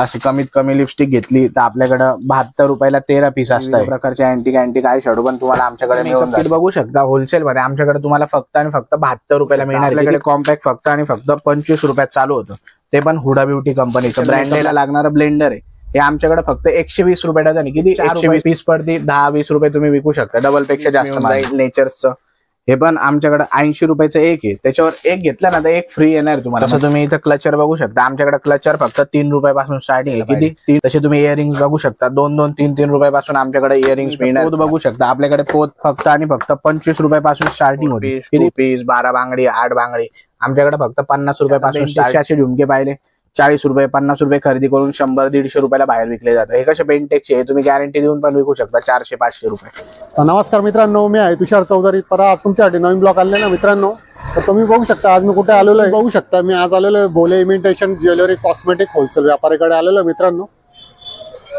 अशी कमीत कमी लिपस्टिक घेतली तर आपल्याकडे 72 रुपयाला 13 पीस असतात. प्रकारचे अँटिक आय शॅडो पण तुम्हाला आमच्याकडे मिळून जाईल. बघू शकता होलसेल मध्ये आमच्याकडे तुम्हाला फक्त आणि फक्त 72 रुपयाला मिळणार. आपल्याकडे कॉम्पॅक्ट फक्त आणि फक्त 25 रुपयात चालू होतं. ते पण हुडा ब्युटी कंपनीचं ब्रँडेडला लागणारं ब्लेंडर आहे. हे आमच्याकडे फक्त 120 रुपये डझन आहे. किती 120 पीस पडती 10-20 रुपये तुम्ही विकू शकता. डबल पेक्षा जास्त नेचर्सचं हे पण आमच्याकडे 80 रुपयाचं एक आहे. त्याच्यावर एक घेतला ना तर एक फ्री येणार तुम्हाला. तसं तुम्ही इथं क्लचर बघू शकता. आमच्याकडे क्लचर फक्त 3 रुपयापासून स्टार्टिंग आहे. किती तसे तुम्ही इयरिंग्स बघू शकता 2-2, 3-3 रुपयापासून आमच्याकडे इयरिंग्स मिळणार. पोत बघू शकता आपल्याकडे पोत फक्त आणि फक्त 25 रुपयापासून स्टार्टिंग होती. किती पीस 12 बांगडी 8 बांगडी आमच्याकडे फक्त 50 रुपयापासून. असे झुमके पाहिले 40 रुपये 50 रुपये खरेदी करून 100-150 रुपयाला बाहेर विकले जातात. हे कसे पेंटेक्सचे आहे तुम्ही गॅरंटी देऊन पण विकू शकता 400-500 रुपये. नमस्कार मित्रांनो, मी आहे तुषार चौधरी. परत तुमच्यासाठी नवीन ब्लॉग आले ना मित्रांनो. तर तुम्ही बघू शकता आज मी कुठे आलेलो आहे. बघू शकता मी आज आलेलो आहे बोले इमिटेशन ज्वेलरी कॉस्मेटिक होलसेल व्यापारीकडे आलेलो आहे मित्रांनो.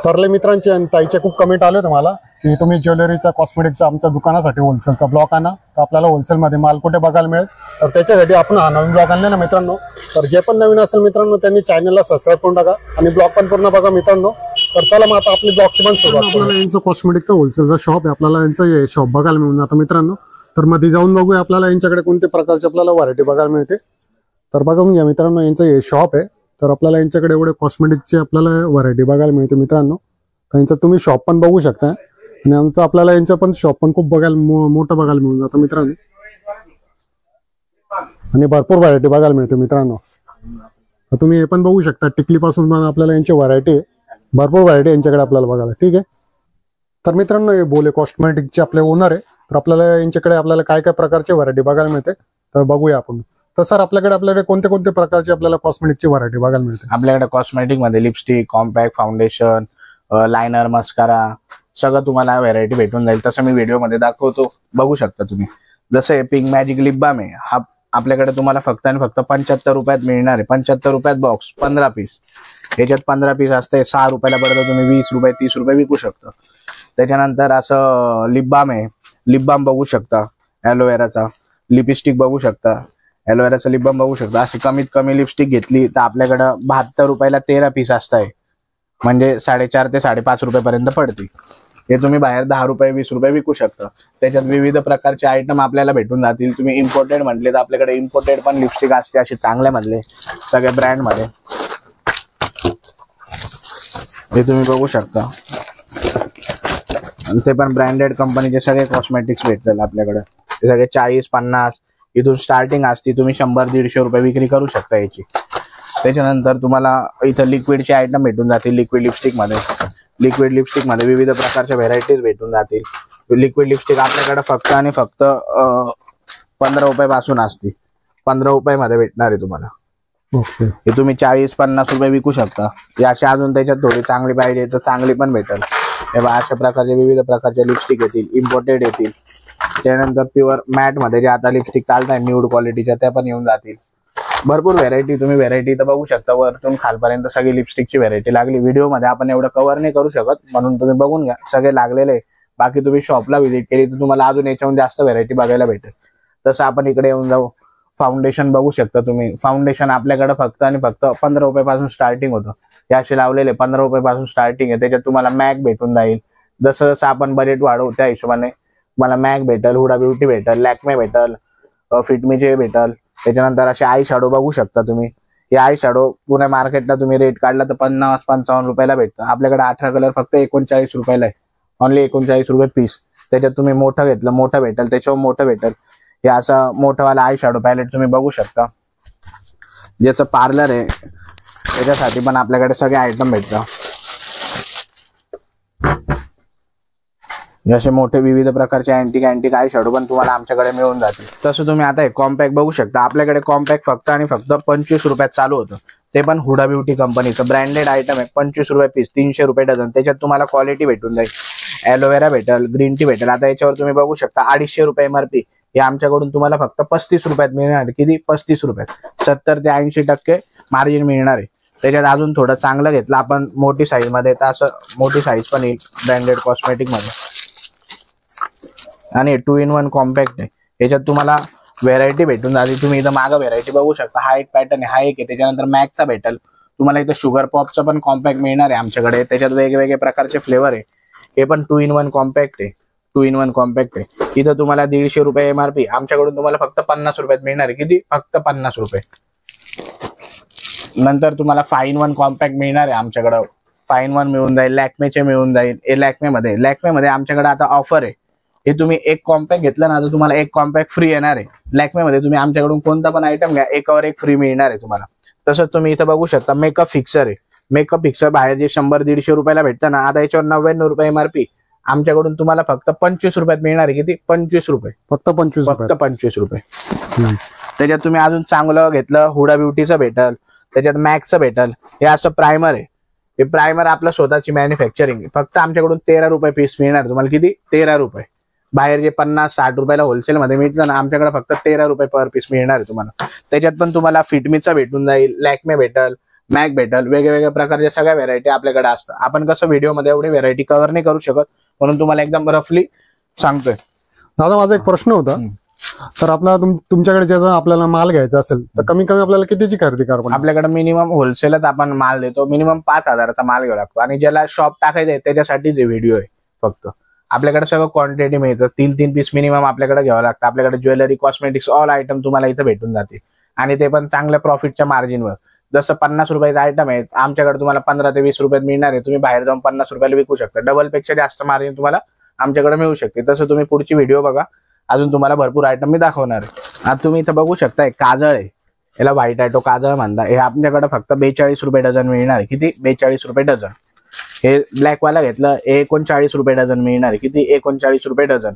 तरले मित्रांचे आणि ताईचे खूप कमेंट आले तुम्हाला की तुम्ही ज्वेलरीचा कॉस्मेटिकचा आमच्या दुकानासाठी होलसेलचा ब्लॉग आणा. तर आपल्याला होलसेलमध्ये माल कुठे बघायला मिळेल. तर त्याच्यासाठी आपण हा नवीन ब्लॉग आणले ना मित्रांनो. तर जे पण नवीन असेल मित्रांनो त्यांनी चॅनलला सबस्क्राईब करून टाका आणि ब्लॉग पण पूर्ण बघा मित्रांनो. तर चला मग आता आपली ब्लॉगची पण सुरुवात. आपल्याला यांचं कॉस्मेटिकचं होलसेलचा शॉप आहे. आपल्याला यांचं शॉप बघायला मिळून जातं मित्रांनो. तर मध्ये जाऊन बघूया आपल्याला यांच्याकडे कोणत्या प्रकारची आपल्याला व्हरायटी बघायला मिळते. तर बघून घ्या मित्रांनो यांचं हे शॉप आहे. तर आपल्याला यांच्याकडे एवढे कॉस्मेटिकची आपल्याला व्हरायटी बघायला मिळते मित्रांनो. त्यांचं तुम्ही शॉप पण बघू शकता आणि आमचं आपल्याला यांचं पण शॉप पण खूप बघायला मोठं बघायला मिळून जातं मित्रांनो. आणि भरपूर व्हरायटी बघायला मिळते मित्रांनो. तुम्ही हे पण बघू शकता टिकलीपासून पण आपल्याला यांची व्हरायटी आहे. भरपूर व्हरायटी यांच्याकडे आपल्याला बघायला. ठीक आहे. तर मित्रांनो हे बोले कॉस्मेटिकचे आपले ओनर आहे. तर आपल्याला यांच्याकडे आपल्याला काय काय प्रकारची व्हरायटी बघायला मिळते तर बघूया आपण. तर सर आपल्याकडे कोणते कोणते प्रकारचे आपल्याला कॉस्मेटिकची व्हरायटी बघायला मिळते. आपल्याकडे कॉस्मेटिक मध्ये lipstick compact foundation liner mascara सगळं तुम्हाला व्हरायटी भेटून जाईल. तसं मी व्हिडिओ मध्ये दाखवतो बघू शकता तुम्ही. जसं पिंक मॅजिक लिप बाम आहे हा आपल्याकडे तुम्हाला फक्त आणि फक्त 75 रुपयात मिळणार आहे. 75 रुपयात बॉक्स 15 पीस. याच्यात 15 पीस असते 6 रुपयाला पडतं. तुम्ही 20 रुपये 30 रुपये विकू शकता. त्याच्यानंतर असं लिप बाम आहे. लिप बाम बघू शकता ॲलोवेराचा. लिपस्टिक बघू शकता ॲलोवेराचा लिप बाम बघू शकता. अशी कमीत कमी लिपस्टिक घेतली तर आपल्याकडे 72 रुपयाला 13 पीस असतात. म्हणजे 4.5 ते 5.5 रुपयापर्यंत पडते. हे तुम्ही बाहेर 10 रुपये 20 रुपये विकू शकता. त्याच्यात विविध प्रकारचे आयटम आपल्याला भेटून जातील. तुम्ही इम्पोर्टेड म्हटले तर आपल्याकडे इम्पोर्टेड पण लिपस्टिक असते अशी चांगल्या मधले सगळ्या ब्रँड मध्ये. हे तुम्ही बघू शकता. ते पण ब्रँडेड कंपनीचे सगळे कॉस्मेटिक्स भेटतात आपल्याकडे. ते सगळे 40-50 इथून स्टार्टिंग असते. तुम्ही 100-150 रुपये विक्री करू शकता याची. त्याच्यानंतर तुम्हाला इथं लिक्विडचे आयटम भेटून जातील. लिक्विड लिपस्टिक मध्ये विविध प्रकारच्या व्हेरायटीज भेटून जातील. लिक्विड लिपस्टिक आपल्याकडे फक्त आणि फक्त 15 रुपयापासून असते. 15 रुपयामध्ये भेटणार आहे तुम्हाला. हे तुम्ही 40-50 रुपये विकू शकता. याची अजून त्याच्यात थोडी चांगली पाहिजे तर चांगली पण भेटेल. तेव्हा अशा प्रकारचे विविध प्रकारचे लिपस्टिक येतील. इम्पोर्टेड येतील. त्यानंतर प्युअर मॅट मध्ये जे आता लिपस्टिक चालत आहे न्यूड क्वालिटीच्या त्या पण येऊन जातील. भरपूर व्हेरायटी तुम्ही व्हेरायटी तर बघू शकता. वरतून खालपर्यंत सगळी लिपस्टिकची व्हेरायटी लागली. व्हिडिओ मध्ये आपण एवढं कव्हर नाही करू शकत म्हणून तुम्ही बघून घ्या सगळे लागलेले. बाकी तुम्ही शॉपला व्हिजिट केली तर तुम्हाला अजून याच्याहून जास्त व्हेरायटी बघायला भेटेल. तसं आपण इकडे येऊन जाऊ. फाउंडेशन बघू शकता तुम्ही. फाउंडेशन आपल्याकडे फक्त आणि फक्त 15 रुपयापासून स्टार्टिंग होतं. हे असे लावलेले 15 रुपयापासून स्टार्टिंग आहे. त्याच्यात तुम्हाला मॅक भेटून जाईल. जसं जसं आपण बजेट वाढवू त्या हिशोबाने तुम्हाला मॅक भेटल, हुडा ब्युटी भेटल, लॅक्मे भेटल, फिटमीचे भेटल. त्याच्यानंतर असे आय शॅडो बघू शकता तुम्ही. हे आय शॅडो पुणे मार्केटला तुम्ही रेट काढला तर 50-55 रुपयाला भेटतं. आपल्याकडे 18 कलर फक्त 39 रुपयाला आहे. ओनली 39 रुपये पीस. त्याच्यात तुम्ही मोठं घेतलं मोठं भेटेल, त्याच्यावर मोठं भेटेल. हे असं मोठंवाला आय शॅडो पॅलेट तुम्ही बघू शकता. ज्याचं पार्लर आहे त्याच्यासाठी पण आपल्याकडे सगळे आयटम भेटतात. जसे मोठे विविध प्रकारचे अँटिक आय शॅडो पण तुम्हाला आमच्याकडे मिळून जातील. तसं तुम्ही आता कॉम्पॅक्ट बघू शकता. आपल्याकडे कॉम्पॅक्ट फक्त आणि फक्त 25 रुपयात चालू होतं. ते पण हुडा ब्युटी कंपनीचं ब्रँडेड आयटम आहे. 25 रुपये पीस 300 रुपये डझन. त्याच्यात तुम्हाला क्वालिटी भेटून जाईल. ॲलोवेरा भेटेल, ग्रीन टी भेटेल. आता याच्यावर तुम्ही बघू शकता 250 रुपये MRP. हे आमच्याकडून तुम्हाला फक्त 35 रुपयात मिळणार. किती 35 रुपयात 70 ते 80% मार्जिन मिळणार आहे. त्याच्यात अजून थोडं चांगलं घेतलं आपण मोठी साईज मध्ये तर असं मोठी साईज पण येईल ब्रँडेड कॉस्मेटिक मध्ये. आणि 2 in 1 कॉम्पॅक्ट आहे. याच्यात तुम्हाला व्हेरायटी भेटून जाते. तुम्ही इथं मागं व्हेरायटी बघू शकता. हा एक पॅटर्न आहे, हा एक आहे. त्याच्यानंतर मॅकचा भेटेल तुम्हाला इथं शुगर पॉपचं पण कॉम्पॅक्ट मिळणार आहे आमच्याकडे. त्याच्यात वेगवेगळे प्रकारचे फ्लेवर आहे. हे पण 2 in 1 कॉम्पॅक्ट आहे. 2 in 1 कॉम्पॅक्ट आहे. इथं तुम्हाला 150 रुपये MRP, आमच्याकडून तुम्हाला फक्त 50 रुपयात मिळणार आहे. किती? फक्त 50 रुपये. नंतर तुम्हाला 5 in 1 कॉम्पॅक्ट मिळणार आहे आमच्याकडं. 5 in 1 मिळून जाईल, लॅक्मेचे मिळून जाईल. हे लॅक्मेमध्ये आमच्याकडे आता ऑफर आहे. हे तुम्ही एक कॉम्पॅक्ट घेतलं ना तर तुम्हाला एक कॉम्पॅक्ट फ्री येणार आहे. लॅक्मेमध्ये तुम्ही आमच्याकडून कोणता पण आयटम घ्या, एकावर एक फ्री मिळणार आहे तुम्हाला. तसंच तुम्ही इथं बघू शकता मेकअप फिक्सर आहे. मेकअप फिक्सर बाहेर जे 100-150 रुपयाला भेटतं ना, आता याच्यावर 99 रुपये MRP, आमच्याकडून तुम्हाला फक्त 25 रुपयात मिळणार आहे. किती? 25 रुपये. फक्त 25 रुपये. त्याच्यात तुम्ही अजून चांगलं घेतलं, हुडा ब्युटीचं भेटल, त्याच्यात मॅक्सचं भेटल. हे असं प्रायमर आहे. हे प्रायमर आपलं स्वतःची मॅन्युफॅक्चरिंग, फक्त आमच्याकडून 13 रुपये पीस मिळणार तुम्हाला. किती? 13 रुपये. बाहेर जे 50-60 रुपयाला होलसेल मध्ये मिळतं ना, आमच्याकडे फक्त 13 रुपये पर पीस मिळणार आहे तुम्हाला. त्याच्यात पण तुम्हाला फिटमीचा भेटून जाईल, लॅक्मे भेटल, मॅक भेटल, वेगवेगळ्या प्रकारच्या सगळ्या व्हेरायटी आपल्याकडे असतात. आपण कसं व्हिडिओमध्ये एवढी व्हेरायटी कव्हर नाही करू शकत, म्हणून तुम्हाला एकदम रफली सांगतोय. दादा माझा एक प्रश्न होता, तर आपला तुमच्याकडे ज्याचा आपल्याला माल घ्यायचा असेल तर कमी कमी आपल्याला कितीची खरेदी करावं? आपल्याकडे मिनिमम होलसेलच आपण माल देतो. मिनिमम 5,000चा माल घ्यावा लागतो. आणि ज्याला शॉप टाकायचं आहे त्याच्यासाठी जे व्हिडिओ आहे फक्त. आपल्याकडे सगळं क्वांटिटी मिळतं. 3-3 पीस मिनिमम आपल्याकडे घ्यावं लागतं. आपल्याकडे ज्वेलरी, कॉस्मेटिक्स, ऑल आयटम तुम्हाला इथं भेटून जाते. आणि ते पण चांगल्या प्रॉफिटच्या मार्जिनवर. जसं 50 रुपयाचा आयटम आहे, आमच्याकडे तुम्हाला 15 ते 20 रुपयात मिळणार आहे. तुम्ही बाहेर जाऊन 50 रुपयाला विकू शकता. डबल पेक्षा जास्त मार्जिन तुम्हाला आमच्याकडे मिळू शकते. तसं तुम्ही पुढची व्हिडिओ बघा, अजून तुम्हाला भरपूर आयटम मी दाखवणार आहे. आता तुम्ही इथं बघू शकता काजळ आहे, याला व्हाईट आयटो काजळ म्हणता. हे आपल्याकडे फक्त 42 रुपये डझन मिळणार आहे. किती? 42 रुपये डझन. हे ब्लॅक वाला घेतलं, 39 रुपये डझन मिळणार आहे. किती? 39 रुपये डझन.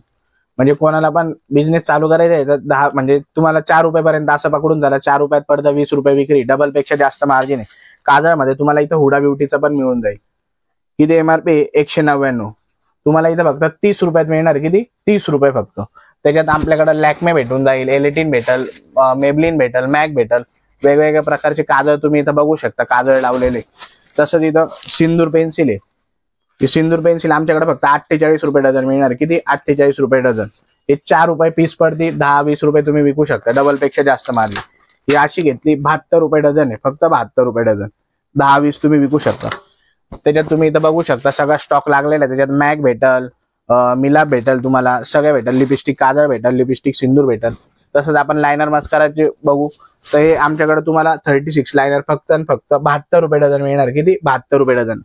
म्हणजे कोणाला पण बिझनेस चालू करायचा आहे तर 10 म्हणजे तुम्हाला 4 रुपयापर्यंत असं पकडून झाला. 4 रुपयात पडतं 20 रुपये विक्री. डबल पेक्षा जास्त मार्जिन आहे. काजळमध्ये तुम्हाला इथं हुडा ब्युटीचं पण मिळून जाईल. किती MRP? 199. तुम्हाला इथं फक्त 30 रुपयात मिळणार. किती? 30 रुपये फक्त. त्याच्यात आपल्याकडे लॅक्मे भेटून जाईल, एलिटिन भेटल, मेबलिन भेटल, मॅक भेटल. वेगवेगळ्या प्रकारचे काजळ तुम्ही इथं बघू शकता, काजळ लावलेले. तसंच इथं सिंदूर पेन्सिल आहे. ही सिंदूर पेन्सिल आमच्याकडे फक्त 48 रुपये डझन मिळणार. किती? 48 रुपये डझन. हे 4 रुपये पीस पडते. 10-20 रुपये तुम्ही विकू शकता. डबल पेक्षा जास्त मार्जिन. ही अशी घेतली 72 रुपये डझन आहे. फक्त 72 रुपये डझन. 10-20 तुम्ही विकू शकता. त्याच्यात तुम्ही इथं बघू शकता सगळा स्टॉक लागलेला आहे. त्याच्यात मॅक भेटल, मिलाप भेटल, तुम्हाला सगळं भेटल. लिपस्टिक काजळ भेटल, लिपस्टिक सिंदूर भेटल. तसंच आपण लायनर मस्काराचे बघू तर हे आमच्याकडे तुम्हाला 36 लायनर फक्त आणि फक्त 72 रुपये डझन मिळणार. किती? 72 रुपये डझन.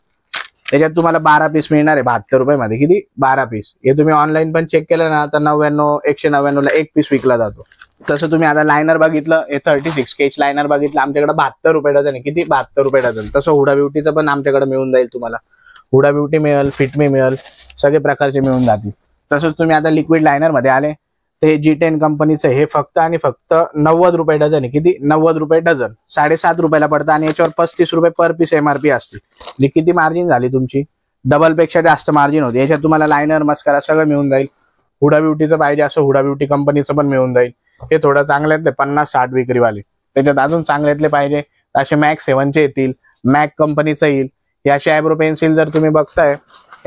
त्याच्यात तुम्हाला 12 पीस मिळणार आहे 72 रुपयामध्ये. किती? 12 पीस. हे तुम्ही ऑनलाईन पण चेक केलं ना तर 199 ला एक पीस विकला जातो. तसं तुम्ही आता लायनर बघितलं, हे 36 स्केच लायनर बघितलं, आमच्याकडे 72 रुपये डझन आहे. किती? 72 रुपये डझन. तसं हुडा ब्युटीचं पण आमच्याकडे मिळून जाईल तुम्हाला. हुडा ब्युटी मिळेल, फिटमी मिळेल, सगळे प्रकारचे मिळून जातील. तसंच तुम्ही आता लिक्विड लायनर मध्ये आले तर हे G10 कंपनीचं हे फक्त आणि फक्त 90 रुपये डझन आहे. किती? 90 रुपये डझन. 7.5 रुपयाला पडतं आणि याच्यावर 35 रुपये पर पीस MRP असते. म्हणजे किती मार्जिन झाली तुमची? डबल पेक्षा जास्त मार्जिन होते. याच्यात तुम्हाला लायनर, मस्कारा सगळं मिळून जाईल. हुडा ब्युटीचं पाहिजे असं हुडा ब्युटी कंपनीचं पण मिळून जाईल. हे थोडं चांगल्यातले 50-60 विक्रीवाले. त्याच्यात अजून चांगल्यातले पाहिजे असे मॅक 7चे येतील, मॅक कंपनीचं येईल. हे अशी आयब्रो पेन्सिल जर तुम्ही बघताय,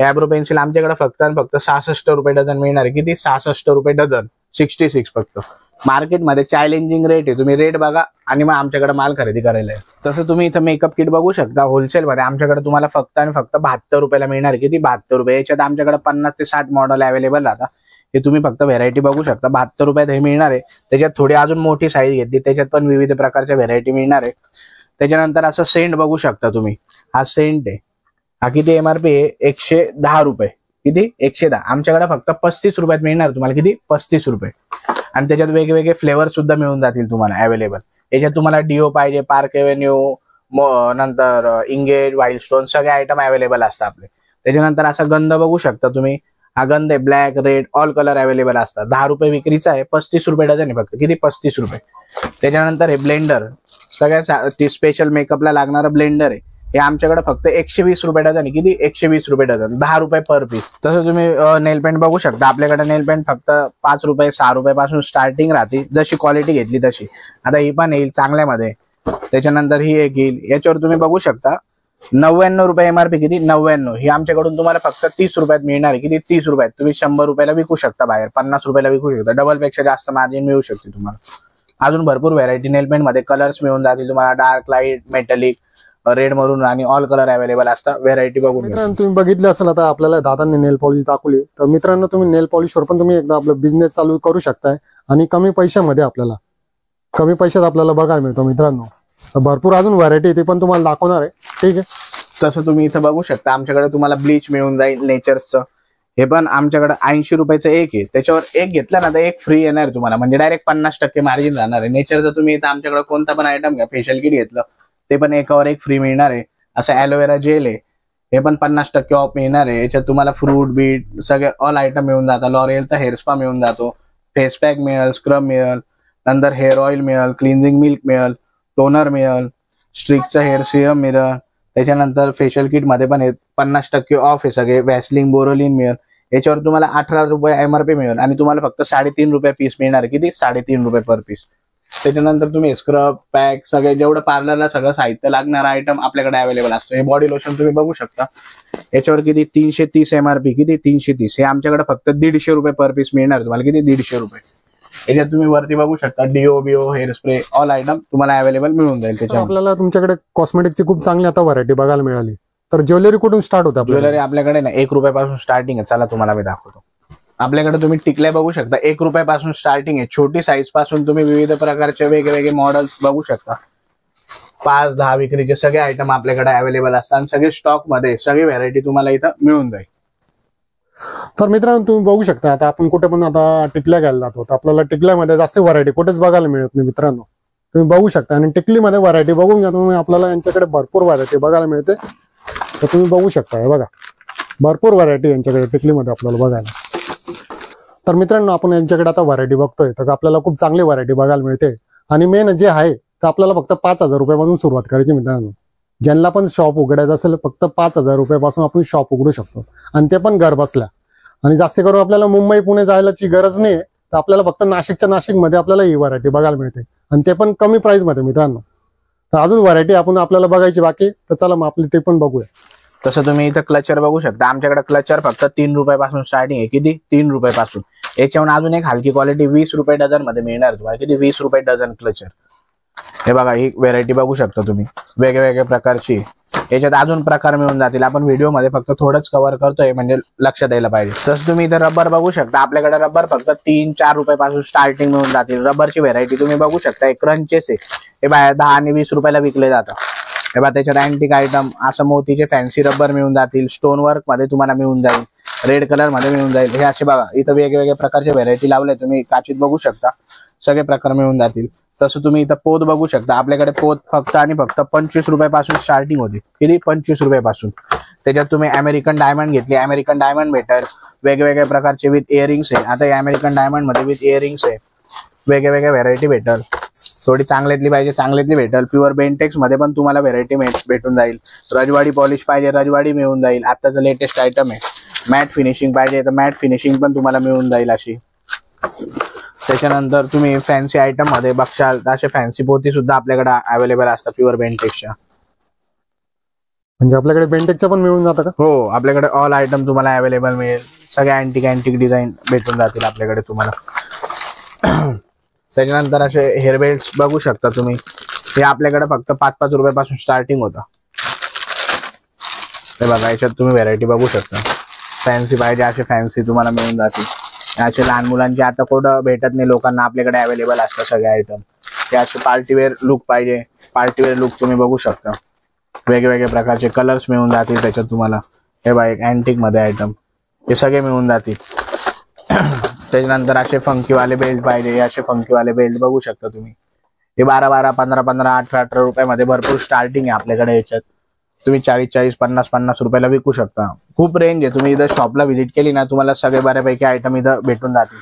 आयब्रो पेन्सिल आमच्याकडे फक्त आणि फक्त 66 रुपये डझन मिळणार आहे. किती? 66 रुपये डझन. 66 फक्त. मार्केटमध्ये चॅलेंजिंग रेट आहे. तुम्ही रेट बघा आणि मग आमच्याकडे माल खरेदी करायला आहे. तसं तुम्ही इथं मेकअप किट बघू शकता होलसेल मध्ये. आमच्याकडे तुम्हाला फक्त आणि फक्त 72 रुपयाला मिळणार. किती? 72 रुपये. याच्यात आमच्याकडे 50 ते 60 मॉडेल अवेलेबल राहतात. हे तुम्ही फक्त व्हेरायटी बघू शकता. 72 रुपयात हे मिळणार आहे. त्याच्यात थोडी अजून मोठी साईज घेतली, त्याच्यात पण विविध प्रकारच्या व्हेरायटी मिळणार आहे. त्याच्यानंतर असं सेंट बघू शकता तुम्ही. हा सेंट आहे. हा किती MRP आहे? 110 रुपये. किती? 110. आमच्याकडे फक्त 35 रुपयात मिळणार तुम्हाला. किती? 35 रुपये. आणि त्याच्यात वेगवेगळे फ्लेवर सुद्धा मिळून जातील तुम्हाला अवेलेबल. याच्यात तुम्हाला डिओ पाहिजे, पार्क एव्हेन्यू, नंतर इंगेज, वाईल्डस्टोन सगळे आयटम अवेलेबल असतात आपले. त्याच्यानंतर असा गंध बघू शकता तुम्ही. हा गंध आहे black, red, all colour available असतात. 10 रुपये विक्रीचा आहे. 35 रुपये डझन आहे फक्त. किती? 35 रुपये. त्याच्यानंतर हे ब्लेंडर, सगळ्या स्पेशल मेकअपला लागणारा ब्लेंडर आहे. हे आमच्याकडे फक्त 120 रुपये डझन आहे. किती? 120 रुपये डझन. 10 रुपये पर पीस. तसं तुम्ही नेल पेंट बघू शकता. आपल्याकडे नेल पेंट फक्त 5 रुपये 6 रुपयापासून स्टार्टिंग राहते. जशी क्वालिटी घेतली तशी. आता ही पण येईल चांगल्यामध्ये. त्याच्यानंतर ही एक येईल. याच्यावर तुम्ही बघू शकता 99 रुपये MRP. किती? 99. ही आमच्याकडून तुम्हाला फक्त 30 रुपयात मिळणार आहे. किती? 30 रुपयात. तुम्ही 100 रुपयाला विकू शकता बाहेर, 50 रुपयाला विकू शकता. डबल पेक्षा जास्त मार्जिन मिळू शकते तुम्हाला. अजून भरपूर व्हरायटी नेल पेंट मध्ये कलर्स मिळून जातील तुम्हाला. डार्क, लाईट, मेटलिक, रेड मरून आणि ऑल कलर अवेलेबल असतात. व्हेरायटी बघून घ्या. मित्रांनो तुम्ही बघितलं असेल आता आपल्याला दादांनी नेल पॉलिश दाखवली, तर मित्रांनो तुम्ही नेल पॉलिशवर पण तुम्ही एकदा आपला बिझनेस चालू करू शकताय आणि कमी पैशामध्ये कमी पैशात आपल्याला बघायला मिळतो. मित्रांनो तर भरपूर अजून व्हरायटी ते पण तुम्हाला दाखवणार आहे. ठीक आहे, तसं तुम्ही इथं बघू शकता आमच्याकडे तुम्हाला ब्लीच मिळून जाईल नेचर्सचं. हे पण आमच्याकडे 80 रुपयाचं एक आहे. त्याच्यावर एक घेतला ना तर एक फ्री येणार तुम्हाला, म्हणजे डायरेक्ट 50% मार्जिन राहणार आहे. नेचरचं तुम्ही इथं आमच्याकडे कोणता पण आयटम घ्या, फेशियल किट घेतलं ते पण एकावर एक फ्री मिळणार आहे. असं ॲलोवेरा जेल आहे, हे पण 50% ऑफ मिळणार आहे. याच्यात तुम्हाला फ्रूट बीट सगळे ऑल आयटम मिळून जातात. लॉरियलचा हेअर स्पा मिळून जातो, फेस पॅक मिळेल, स्क्रब मिळेल, नंतर हेअर ऑइल मिळेल, क्लिन्झिंग मिल्क मिळेल, टोनर मिळेल, स्ट्रिकचा हेअर सिरम मिळेल. त्याच्यानंतर फेशियल किट मध्ये पण 50% ऑफ आहे सगळे. वॅसलिन बोरोलिन मिळेल. याच्यावर तुम्हाला 18 रुपये MRP मिळेल आणि तुम्हाला फक्त 3.5 रुपये पीस मिळणार. किती? 3.5 रुपये पर पीस. त्याच्यानंतर तुम्ही स्क्रब पॅक सगळे जेवढं पार्लरला सगळं साहित्य लागणार आयटम आपल्याकडे अवेलेबल असतो. हे बॉडी लोशन तुम्ही बघू शकता, याच्यावर किती 330 MRP. किती? 330. हे आमच्याकडे फक्त 150 रुपये पर पीस मिळणार तुम्हाला. किती? 150 रुपये. याच्यात तुम्ही वरती बघू शकता deo bio hair spray all item तुम्हाला अवेलेबल मिळून जाईल. त्याच्यावर आपल्याला तुमच्याकडे कॉस्मेटिकची खूप चांगली आता व्हरायटी बघायला मिळाली. तर ज्वेलरी कुठून स्टार्ट होते? ज्वेलरी आपल्याकडे ना 1 रुपयापासून स्टार्टिंग आहे. चला तुम्हाला मी दाखवतो. आपल्याकडे तुम्ही टिकल्या बघू शकता, 1 रुपयापासून स्टार्टिंग आहे. छोटी साईज पासून तुम्ही विविध प्रकारचे वेगवेगळे मॉडेल्स बघू शकता. 5-10 विक्रीचे सगळे आयटम आपल्याकडे अवेलेबल असतात आणि सगळे स्टॉक मध्ये सगळी व्हरायटी तुम्हाला इथं मिळून जाईल. तर मित्रांनो तुम्ही बघू शकता आता आपण कुठे पण आता टिकल्या घ्यायला जातो, तर आपल्याला टिकल्यामध्ये जास्त व्हरायटी कुठेच बघायला मिळत नाही. मित्रांनो तुम्ही बघू शकता आणि टिकलीमध्ये व्हरायटी बघून घ्या तुम्ही. आपल्याला यांच्याकडे भरपूर व्हरायटी बघायला मिळते. तर तुम्ही बघू शकता, हे बघा भरपूर व्हरायटी यांच्याकडे टिकलीमध्ये आपल्याला बघायला. तर मित्रांनो आपण यांच्याकडे आता व्हरायटी बघतोय, तर आपल्याला खूप चांगली व्हरायटी बघायला मिळते. आणि मेन जे आहे तर आपल्याला फक्त 5,000 रुपयापासून सुरुवात करायची. मित्रांनो ज्यांना पण शॉप उघडायचं असेल फक्त 5,000 रुपयापासून आपण शॉप उघडू शकतो आणि ते पण घर बसल्या. आणि जास्त करून आपल्याला मुंबई पुणे जायलाची गरज नाही, तर आपल्याला फक्त नाशिकमध्ये आपल्याला ही व्हरायटी बघायला मिळते आणि ते पण कमी प्राइस मध्ये. मित्रांनो तर अजून व्हरायटी आपल्याला बघायची बाकी, तर चला मग आपली ते पण बघूया. तसं तुम्ही इथं क्लचर बघू शकता. आमच्याकडे क्लचर फक्त 3 रुपयापासून स्टार्टिंग आहे. किती? 3 रुपयापासून. याच्यावर अजून एक हलकी क्वालिटी 20 रुपये डझन मध्ये मिळणार तुम्हाला. किती? 20 रुपये डझन क्लचर. हे बघा ही व्हेरायटी बघू शकता तुम्ही, वेगवेगळ्या प्रकारची. याच्यात अजून प्रकार मिळून जातील. आपण व्हिडिओ मध्ये फक्त थोडंच कव्हर करतोय म्हणजे लक्ष द्यायला पाहिजे. तसं तुम्ही इथं रबर बघू शकता. आपल्याकडे रबर फक्त 3-4 रुपयापासून स्टार्टिंग मिळून जातील. रबरची व्हेरायटी तुम्ही बघू शकता. एक क्रंचेस आहे, हे बाहेर 10 आणि 20 रुपयाला विकले जातात. हे बघा त्याच्यात अँटिक आयटम असं मोतीचे फॅन्सी रबर मिळून जातील. स्टोन वर्क मध्ये तुम्हाला मिळून जाईल, रेड कलर मध्ये मिळून जाईल. हे असे बघा इथं वेगवेगळ्या प्रकारचे व्हेरायटी लावले तुम्ही काचीत बघू शकता, सगळे प्रकार मिळून जातील. तसं तुम्ही इथं पोत बघू शकता. आपल्याकडे पोत फक्त आणि फक्त 25 रुपयापासून स्टार्टिंग होती. किती? 25 रुपयापासून. त्याच्यात तुम्ही अमेरिकन डायमंड घेतली, अमेरिकन डायमंड भेटेल. वेगवेगळ्या प्रकारचे विथ इयरिंग्स आहे. आता हे अमेरिकन डायमंड मध्ये विथ इयरिंग्स आहे. वेगवेगळ्या व्हेरायटी भेटेल. थोडी चांगल्यातली पाहिजे चांगल्यातली भेटेल. प्युअर बेंटेक्स मध्ये पण तुम्हाला व्हेरायटी भेटून जाईल. रजवाडी पॉलिश पाहिजे रजवाडी मिळून जाईल. आताचं लेटेस्ट आयटम आहे. मॅट फिनिशिंग पाहिजे तर मॅट फिनिशिंग पण तुम्हाला मिळून जाईल अशी. त्याच्यानंतर तुम्ही फॅन्सी आयटम मध्ये बघशाल असे फॅन्सी पोती सुद्धा आपल्याकडे अवेलेबल असतात प्युअर बेंटेक्सच्या. म्हणजे आपल्याकडे बेंटेक्सचं पण मिळून जातं का? हो, आपल्याकडे ऑल आयटम तुम्हाला अवेलेबल मिळेल. सगळे अँटिक डिझाईन भेटून जातील आपल्याकडे तुम्हाला. त्याच्यानंतर असे हेअर बेल्ट बघू शकता तुम्ही. हे आपल्याकडे फक्त 5-5 रुपयापासून स्टार्टिंग होतं. हे बघा याच्यात तुम्ही व्हेरायटी बघू शकता. फॅन्सी पाहिजे असे फॅन्सी तुम्हाला मिळून जातील. असे लहान मुलांचे आता कुठं भेटत नाही लोकांना, आपल्याकडे अवेलेबल असतात सगळे आयटम. ते असे पार्टीवेअर लुक पाहिजे, पार्टीवेअर लुक तुम्ही बघू शकता. वेगवेगळे प्रकारचे कलर्स मिळून जातील त्याच्यात तुम्हाला. हे बघा एक अँटिक मध्ये आयटम, हे सगळे मिळून जातील. त्याच्यानंतर असे फंकीवाले बेल्ट पाहिजे, असे फंकीवाले बेल्ट बघू शकता तुम्ही. हे 12-12, 15-15, 18-18 रुपयामध्ये भरपूर स्टार्टिंग आहे आपल्याकडे. याच्यात तुम्ही 40-40, 50-50 रुपयाला विकू शकता. खूप रेंज आहे. तुम्ही इथं शॉपला व्हिजिट केली ना तुम्हाला सगळे बऱ्यापैकी आयटम इथं भेटून जातील.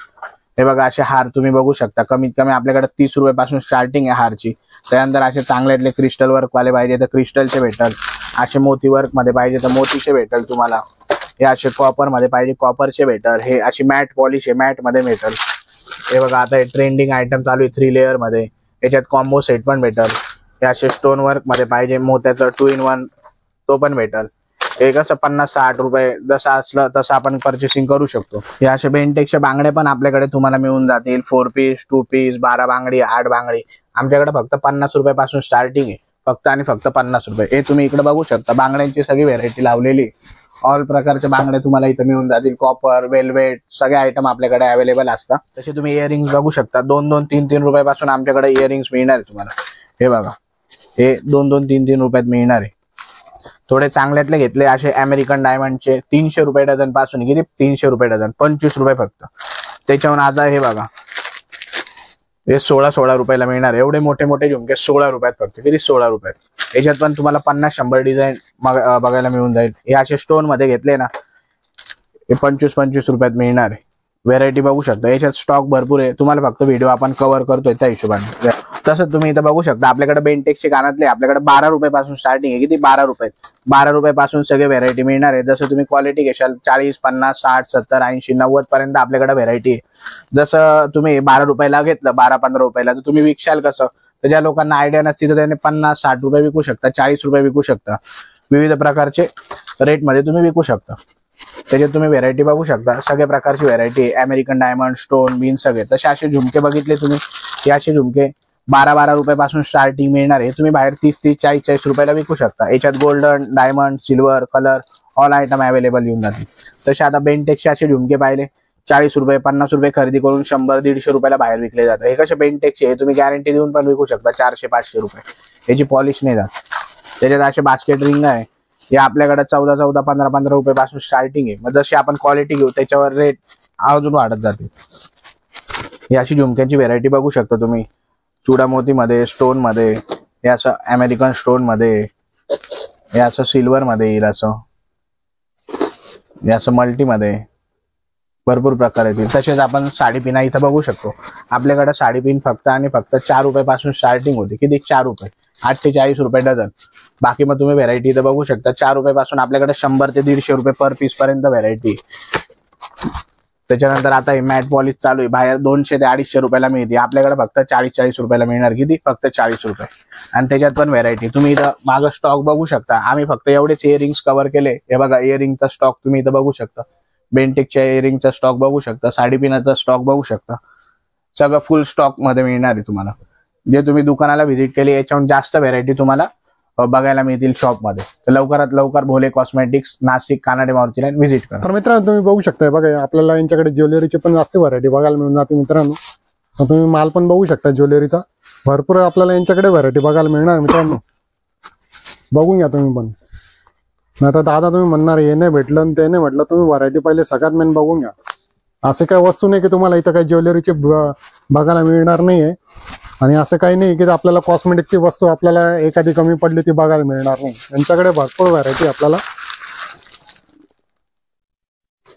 हे बघा असे हार तुम्ही बघू शकता. कमीत कमी आपल्याकडे 30 रुपयापासून स्टार्टिंग आहे हारची. त्यानंतर असे चांगल्यातले क्रिस्टल वर्क वाले पाहिजे तर क्रिस्टलचे भेटल. असे मोती वर्क मध्ये पाहिजे तर मोतीचे भेटल तुम्हाला. हे असे कॉपर मध्ये पाहिजे कॉपरचे भेटल. हे अशी मॅट पॉलिश आहे मॅट मध्ये भेटल. हे बघा आता हे ट्रेंडिंग आयटम चालू आहे 3 लेअर मध्ये. याच्यात कॉम्बो सेट पण भेटल. हे असे स्टोन वर्क मध्ये पाहिजे मोत्याचं 2-in-1 तो पण भेटल. हे कसं 50-60 रुपये जसं असलं तसं आपण परचेसिंग करू शकतो. हे असे बेंटेक्सचे बांगडे पण आपल्याकडे तुम्हाला मिळून जातील. 4 पीस 2 पीस 12 बांगडी 8 बांगडी आमच्याकडे फक्त 50 रुपयापासून स्टार्टिंग आहे. फक्त आणि फक्त 50 रुपये. हे तुम्ही इकडे बघू शकता, बांगड्यांची सगळी व्हेरायटी लावलेली. ऑल प्रकारचे बांगडे तुम्हाला इथं मिळून जातील. कॉपर, वेल्वेट सगळे आयटम आपल्याकडे अवेलेबल असतात. तसे तुम्ही इयरिंग्स बघू शकता, 2-2, 3-3 रुपयापासून आमच्याकडे इयरिंग्स मिळणार आहे तुम्हाला. हे बघा, हे 2-2, 3-3 रुपयात मिळणार आहे. थोडे चांगल्यातले घेतले असे अमेरिकन डायमंडचे 300 रुपये डझन पासून, किती 300 रुपये डझन, 25 रुपये फक्त. त्याच्यावर आता हे बघा, हे 16 रुपयाला मिळणार. एवढे मोठे मोठे झुमके 16 रुपयात फक्त, किती 16 रुपयात. याच्यात पण तुम्हाला 50-100 डिझाईन बघायला मिळून जाईल. हे असे स्टोन मध्ये घेतले ना, हे 25-25 रुपयात मिळणार आहे. व्हेरायटी बघू शकता, याच्यात स्टॉक भरपूर आहे. तुम्हाला फक्त व्हिडिओ आपण कव्हर करतोय त्या हिशोबाने. तसंच तुम्ही इथं बघू शकता, आपल्याकडे बेंटेक्सचे कानातले आपल्याकडे 12 रुपयापासून स्टार्टिंग आहे. किती 12 रुपये, 12 रुपयापासून सगळे व्हेरायटी मिळणार आहे. जसं तुम्ही क्वालिटी घेशाल 40, 50, 60, 70, 80, 90 पर्यंत आपल्याकडे व्हेरायटी आहे. जसं तुम्ही 12 रुपयाला घेतलं, 12-15 रुपयाला, तर तुम्ही विकशाल कसं. तर ज्या लोकांना आयडिया नसती तर त्यांनी 50-60 रुपये विकू शकता, 40 रुपये विकू शकता. विविध प्रकारचे रेटमध्ये तुम्ही विकू शकता. त्याच्यात तुम्ही व्हेरायटी बघू शकता, सगळ्या प्रकारची व्हेरायटी आहे. अमेरिकन डायमंड, स्टोन, बीन सगळे. तसे असे झुमके बघितले तुम्ही, हे असे झुमके 12-12 रुपयापासून स्टार्टिंग मिळणार आहे. तुम्ही बाहेर 30-30, 40-40 रुपयाला विकू शकता. याच्यात golden, diamond, silver, colour all item available येऊन जातील. तसे आता बेंटेक्सचे असे झुमके पाहिले 40 रुपये, 50 रुपये खरेदी करून 100-150 रुपयाला बाहेर विकले जातात. हे कसे बेंटेक्सचे, हे तुम्ही गॅरंटी देऊन पण विकू शकता 400-500 रुपये. याची पॉलिश नाही जात. त्याच्यात असे बास्केट रिंग आहे, हे आपल्याकडे 14-14, 15-15 रुपयापासून स्टार्टिंग आहे. मग जशी आपण क्वालिटी घेऊ त्याच्यावर रेट अजून वाढत जाते. ही अशी झुमक्यांची व्हेरायटी बघू शकता तुम्ही, चुडामोती मध्ये, स्टोन मध्ये, हे असं अमेरिकन स्टोन मध्ये, हे असं सिल्वर मध्ये येईल, असं हे असं मल्टी मध्ये भरपूर प्रकार येतील. तसेच आपण साडीपिना इथं बघू शकतो. आपल्याकडे साडीपिन फक्त आणि फक्त 4 रुपयापासून स्टार्टिंग होते. किती 4 रुपये, 8 ते 40 रुपये डझन. बाकी मग तुम्ही व्हेरायटी इथं बघू शकता, 4 रुपयापासून आपल्याकडे 100 ते 150 रुपये पर पीस पर्यंत व्हेरायटी. त्याच्यानंतर आता हे मॅट पॉलिश चालू आहे, बाहेर 200 ते 250 रुपयाला मिळते. आपल्याकडे फक्त 40-40 रुपयाला मिळणार. किती फक्त 40 रुपये. आणि त्याच्यात पण व्हेरायटी तुम्ही इथं मागं स्टॉक बघू शकता. आम्ही फक्त एवढेच इयरिंग्स कव्हर केले. हे बघा, इयरिंगचा स्टॉक तुम्ही इथं बघू शकता, बेंटेकच्या इयरिंगचा स्टॉक बघू शकता, साडीपिनाचा स्टॉक बघू शकता. सगळं फुल स्टॉक मध्ये मिळणार आहे तुम्हाला. जे तुम्ही दुकानाला व्हिजिट केली याच्याहून जास्त व्हेरायटी तुम्हाला बघायला मिळतील शॉपमध्ये. तर लवकरात लवकर Bhole cosmetics, Nashik, Kanade Maruti line visit करा. तर मित्रांनो तुम्ही बघू शकता, बघा आपल्याला यांच्याकडे ज्वेलरीचे पण जास्त व्हरायटी बघायला मिळून जाते मित्रांनो. तुम्ही माल पण बघू शकता ज्वेलरीचा, भरपूर आपल्याला यांच्याकडे व्हरायटी बघायला मिळणार मित्रांनो. बघून घ्या तुम्ही पण. आता दादा तुम्ही म्हणणार हे नाही भेटलं आणि ते नाही म्हटलं, तुम्ही व्हरायटी पहिले सगळ्यात मेन बघून घ्या. असे काही वस्तू नाही की तुम्हाला इथं काही ज्वेलरीचे बघायला मिळणार नाहीये. आणि असं काही नाही की आपल्याला कॉस्मेटिकची वस्तू आपल्याला एखादी कमी पडली ती बघायला मिळणार नाही. यांच्याकडे भरपूर व्हरायटी आपल्याला.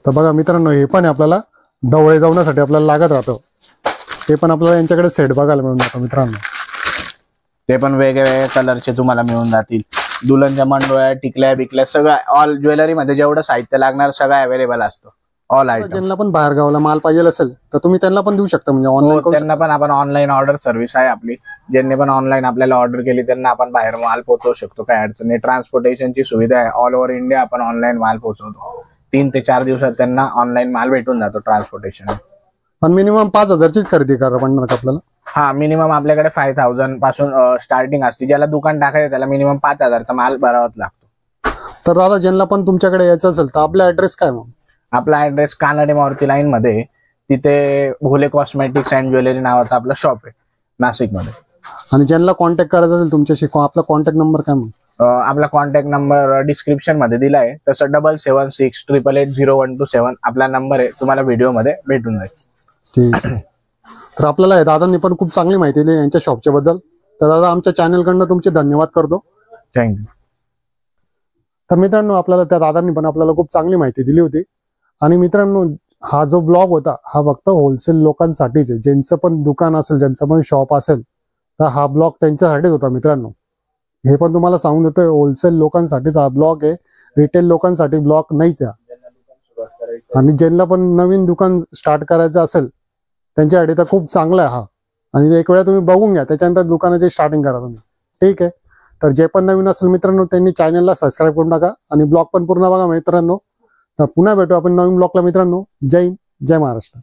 तर बघा मित्रांनो, हे पण आपल्याला डवळे जाऊण्यासाठी आपल्याला लागत राहतं. ते पण आपल्याला यांच्याकडे सेट बघायला मिळून जातं मित्रांनो. ते पण वेगवेगळ्या कलरचे तुम्हाला मिळून जातील. दुल्हनच्या मंडोळ्या, टिकल्या बिकल्या सगळं ऑल ज्वेलरी मध्ये जेवढं साहित्य लागणार सगळं अवेलेबल असतं. All item. ज्यांना पण बाहेर गावाला माल पाहिजे असेल तर तुम्ही त्यांना पण देऊ शकता, म्हणजे ऑनलाईन. त्यांना पण आपण ऑनलाईन ऑर्डर सर्व्हिस आहे आपली. ज्यांनी पण ऑनलाईन आपल्याला ऑर्डर केली त्यांना आपण बाहेर माल पोहोचवू शकतो. काय अडचण नाही. ट्रान्सपोर्टेशनची सुविधा आहे. ऑल ओव्हर इंडिया आपण ऑनलाईन माल पोहोचवतो. 3 ते 4 दिवसात त्यांना ऑनलाईन माल भेटून जातो ट्रान्सपोर्टेशन. पण मिनिमम 5,000चीच खरेदी करा पडणार का आपल्याला. हा, मिनिमम आपल्याकडे 5,000 पासून स्टार्टिंग असते. ज्याला दुकान टाकायचं त्याला मिनिमम 5,000चा माल भरावाच लागतो. तर दादा ज्यांना पण तुमच्याकडे यायचं असेल तर आपला ऍड्रेस काय? मग आपला ऍड्रेस कानडे मारुती लाईन मध्ये, तिथे भोले कॉस्मेटिक्स अँड ज्वेलरी नावाचं आपलं शॉप आहे नाशिकमध्ये. आणि ज्यांना कॉन्टॅक्ट करायचं असेल तुमच्याशी, आपला कॉन्टॅक्ट नंबर काय? मग आपला कॉन्टॅक्ट नंबर डिस्क्रिप्शन मध्ये दिलाय. तसं 7768880127 आपला नंबर आहे. तुम्हाला व्हिडिओ मध्ये भेटून जाईल. ठीक. तर आपल्याला दादांनी पण खूप चांगली माहिती दिली यांच्या शॉपच्या बद्दल. तर दादा आमच्या चॅनलकडनं तुमचे धन्यवाद करतो. थँक्यू. तर मित्रांनो, आपल्याला त्या दादांनी पण आपल्याला खूप चांगली माहिती दिली होती. आणि मित्रांनो, हा जो ब्लॉग होता हा फक्त होलसेल लोकांसाठीच आहे. ज्यांचं पण दुकान असेल, ज्यांचं पण शॉप असेल, तर हा ब्लॉग त्यांच्यासाठीच होता मित्रांनो. हे पण तुम्हाला सांगून देतोय, होलसेल लोकांसाठीच हा ब्लॉग आहे, रिटेल लोकांसाठी ब्लॉग नाहीच आहे. आणि ज्यांना पण नवीन दुकान स्टार्ट करायचं असेल त्यांच्यासाठी तर खूप चांगला आहे हा. आणि एक वेळा तुम्ही बघून घ्या, त्याच्यानंतर दुकानाची स्टार्टिंग करा तुम्ही. ठीक आहे. तर जे पण नवीन असेल मित्रांनो त्यांनी चॅनलला सबस्क्राईब करून टाका आणि ब्लॉग पण पूर्ण बघा मित्रांनो. तर पुन्हा भेटू आपण नवीन ब्लॉगला मित्रांनो. जय हिंद, जय महाराष्ट्र.